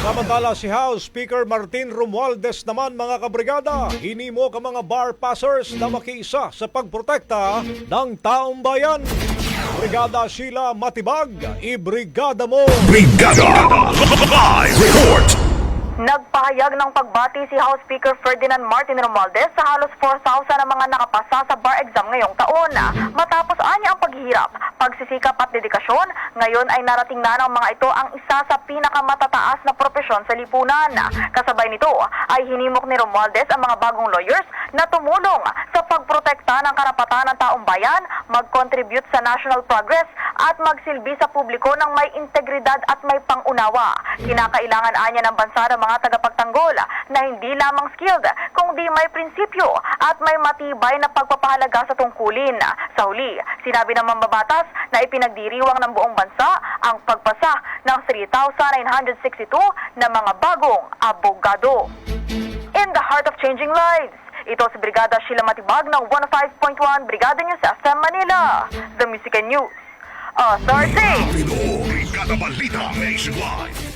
Samantala si House Speaker Martin Romualdez naman mga kabrigada, hinimo ka mga bar passers na makiisa sa pagprotekta ng taong bayan. Brigada Sheila Matibag, ibrigada mo! Brigada Live Report. Nagpahayag ng pagbati si House Speaker Ferdinand Martin Romualdez sa halos 4,000 na mga nakapasa sa bar exam ngayong taon. Matapos anya ang paghihirap, pagsisikap at dedikasyon, ngayon ay narating na ng mga ito ang isa sa pinakamatataas na propesyon sa lipunan. Kasabay nito ay hinimok ni Romualdez ang mga bagong lawyers na tumulong sa pagprotekta ng karapatan ng taong bayan, mag-contribute sa national progress at magsilbi sa publiko ng may integridad at may pangunawa. Kinakailangan anya ng bansa ng mga tagapagtanggol na hindi lamang skilled, kundi may prinsipyo at may matibay na pagpapahalaga sa tungkulin. Sa huli, sinabi ng mambabatas na ipinagdiriwang ng buong bansa ang pagpasa ng 3,962 na mga bagong abogado. In the heart of changing lives, ito si Brigada Sheila Matibag ng 105.1 Brigada News FM Manila, The Music and News Authority. Brigada Balita Nationwide.